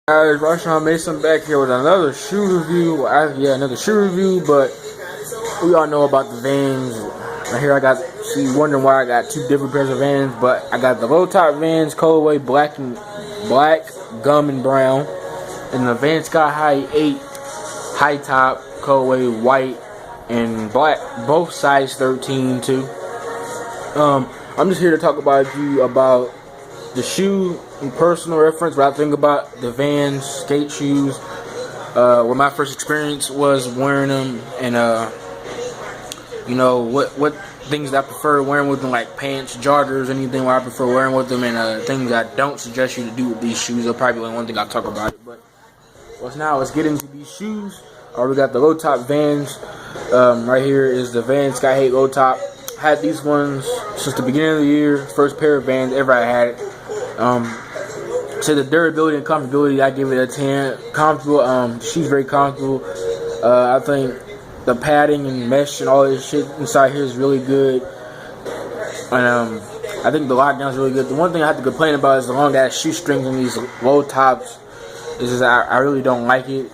Guys, Rashawn Mason back here with another shoe review. Another shoe review, but we all know about the Vans. Right here, you wondering why I got two different pairs of Vans, but I got the low top Vans colorway black, gum and brown, and the Vans sk8te high top colorway white and black, both size 13 too. I'm just here to talk about the shoe in personal reference, what I think about the Vans skate shoes, what my first experience was wearing them, and you know what things that I prefer wearing with them, like pants, joggers, anything where I prefer wearing with them, and things I don't suggest you to do with these shoes. That'll probably be one thing I'll talk about it. But let's get into these shoes. We got the low top Vans. Right here is the Vans sk8te low top. Had these ones since the beginning of the year. First pair of Vans ever I had it. So the durability and comfortability, I give it a 10. Comfortable, the shoe's very comfortable. I think the padding and mesh and all this shit inside here is really good. And I think the lockdown is really good. The one thing I have to complain about is the long ass shoestrings on these low tops. I really don't like it.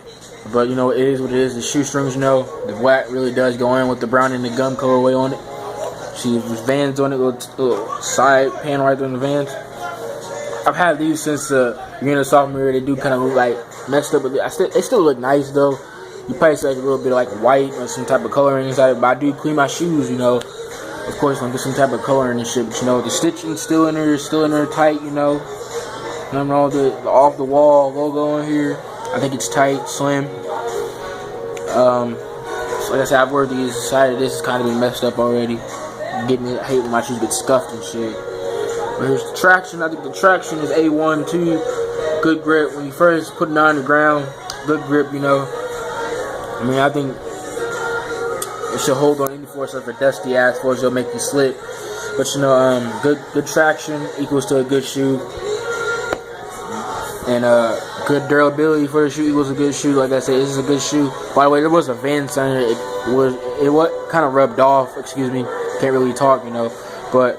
But you know, it is what it is. The shoestrings, you know, the black really does go in with the brown and the gum colorway on it. See, there's Vans on it, little side panel right there on the Vans. I've had these since the beginning of sophomore year. They do kind of look like messed up, but they still look nice though. You probably see like a little bit of like white or some type of coloring inside it, but I do clean my shoes, you know. Of course, I'm get some type of coloring and shit, but you know, the stitching's still in there tight, you know. Nothing wrong with the off the wall logo on here. I think it's tight, slim. So like I said, I've worn these. Decided this is kind of been messed up already. I hate when my shoes get scuffed and shit. But here's the traction. I think the traction is A1 too. Good grip when you first put it on the ground. Good grip, you know. I mean, I think it should hold on any force of a dusty ass force. It'll make you slip. But you know, good traction equals to a good shoe. And good durability for the shoe equals a good shoe. Like I said, this is a good shoe. By the way, there was a Vans on here. It was kind of rubbed off. Excuse me. Can't really talk, you know. But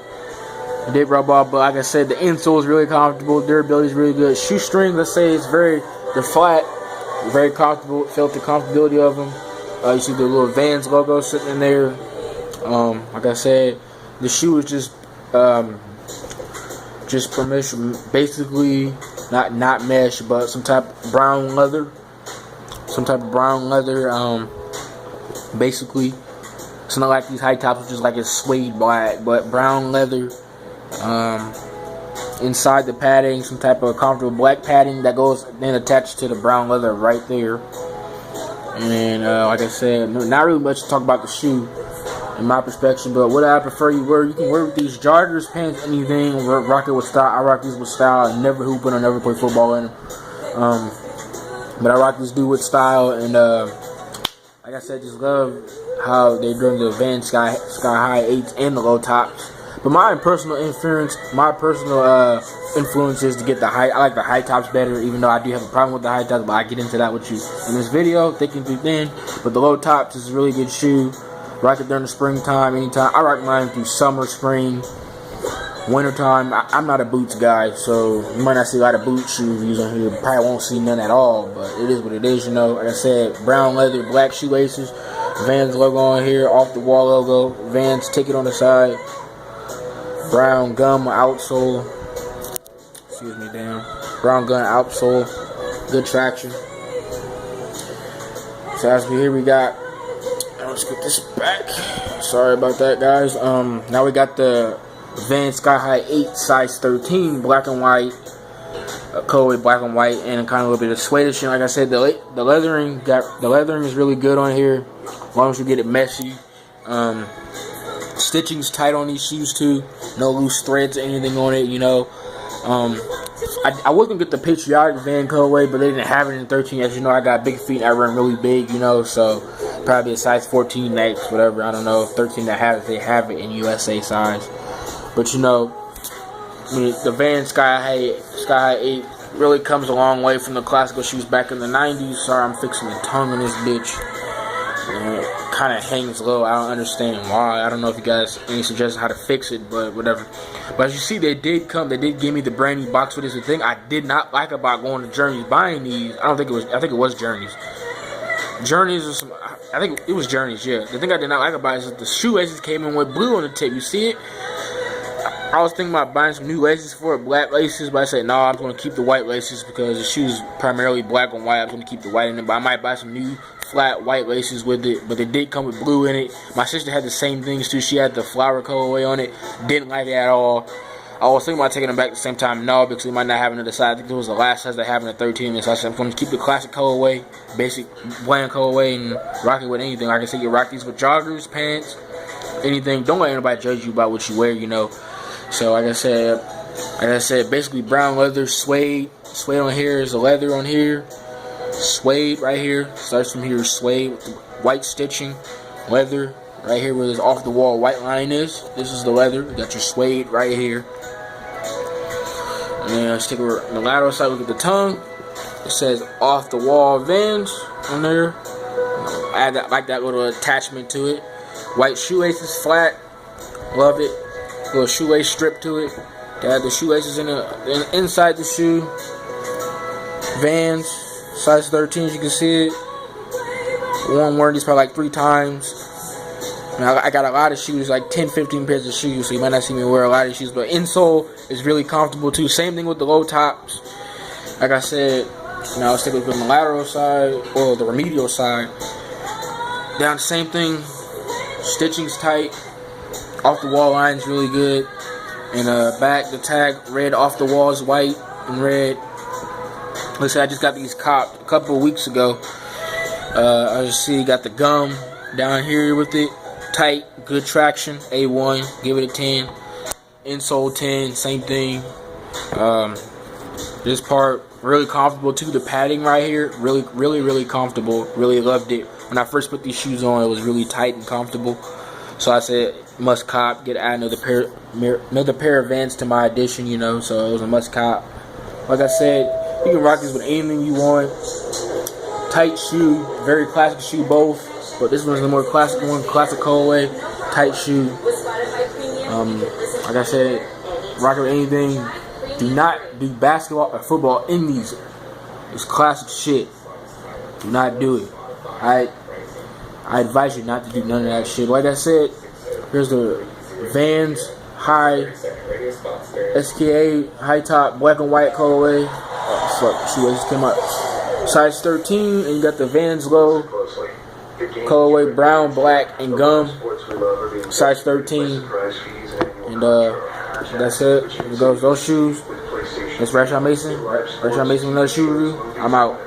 it did rub off. But like I said, the insole is really comfortable. Durability is really good. Shoestring, let's say, they're flat. Very comfortable. Felt the comfortability of them. You see the little Vans logo sitting in there. Like I said, the shoe is just permission, basically. Not mesh, but some type of brown leather. Basically, it's not like these high tops, which is like a suede black, but brown leather. Inside the padding, some type of comfortable black padding that goes then attached to the brown leather right there. And like I said, not really much to talk about the shoe in my perspective, but what I prefer you can wear with these joggers, pants, anything. Rock it with style. I rock these with style. I never hooping or never play football in them. But I rock these dude with style, and like I said, just love how they bring the Vans sk8te and the low tops. But my personal influence is to get the high. I like the high tops better, even though I do have a problem with the high tops. But I get into that with you in this video, thick and through thin. But the low tops is a really good shoe. Rock it during the springtime, anytime. I rock mine through summer, spring, wintertime. I'm not a boots guy, so you might not see a lot of boot shoe reviews on here. Probably won't see none at all, but it is what it is, you know. Like I said, brown leather, black shoelaces, Vans logo on here, off the wall logo, Vans ticket on the side, brown gum outsole. Excuse me, damn. Brown gum outsole, good traction. So as we got. Let's get this back. Sorry about that, guys. Now we got the Vans sk8te size 13, black and white, colorway black and white, and kind of a little bit of suede. Like I said, the leathering is really good on here, as long as you get it messy. Stitching's tight on these shoes too. No loose threads or anything on it, you know. I was gonna get the patriotic Van colorway, but they didn't have it in 13. As you know, I got big feet. I run really big, you know, so probably a size 14 next, whatever. I don't know. 13 they have it in USA size. But you know, I mean, the Vans sk8te really comes a long way from the classical shoes back in the 90s. Sorry, I'm fixing the tongue on this bitch. kind of hangs low. I don't understand why. I don't know if you guys any suggestions how to fix it, but whatever. But as you see, they did give me the brand new box for this. The thing I did not like about going to Journeys buying these, I think it was Journeys. Journeys or some, I think it was Journeys, yeah. The thing I did not like about it is that the shoelaces came in with blue on the tip. You see it? I was thinking about buying some new laces for it, black laces, but I said, no, I'm going to keep the white laces because the shoe's primarily black on white. I'm going to keep the white in it, but I might buy some new flat white laces with it, but they did come with blue in it. My sister had the same things too. She had the flower colorway on it. Didn't like it at all. I was thinking about taking them back at the same time, no, because we might not have another size. I think it was the last size they have in the 13. So I said I'm going to keep the classic colorway, basic bland colorway, and rock it with anything. Like I said, you rock these with joggers, pants, anything. Don't let anybody judge you about what you wear, you know. So like I said, basically brown leather, suede on here is the leather on here, suede right here, starts from here, suede with the white stitching, leather right here where this off the wall white line is. This is the leather. You got your suede right here. And then let's take the lateral side, look at the tongue. It says off the wall Vans on there. Add that, like that little attachment to it. White shoelaces, flat, love it. Little shoelace strip to it. They have the shoelaces inside the shoe. Vans, size 13, as you can see it. Worn these probably like 3 times. Now, I got a lot of shoes, like 10, 15 pairs of shoes, so you might not see me wear a lot of shoes. But insole is really comfortable too. Same thing with the low tops. Like I said, now let's take a look on the lateral side, or the remedial side. Down the same thing. Stitching's tight. Off the wall line's really good. And back, the tag, red off the wall is white and red. Listen, I just got these copped a couple of weeks ago. As you see, got the gum down here with it. Tight, good traction, A1, give it a 10. Insole 10, same thing. This part, really comfortable too. The padding right here, really comfortable. Really loved it. When I first put these shoes on, it was really tight and comfortable. So I said, must cop, add another pair of Vans to my addition, you know, so it was a must cop. Like I said, you can rock this with anything you want. Tight shoe, very classic shoe both, but this one's the more classic one, classic colorway, tight shoe. Like I said, rock it with anything. Do not do basketball or football in these. It's classic shit. Do not do it. I advise you not to do none of that shit. Like I said, here's the Vans high sk8te high top black and white colorway. Shoe just came up. Size 13, and you got the Vans low colorway, brown, black, and gum. Size 13, and that's it. There goes those shoes. It's Rashad Mason. Rashad Mason, another shoe review. I'm out.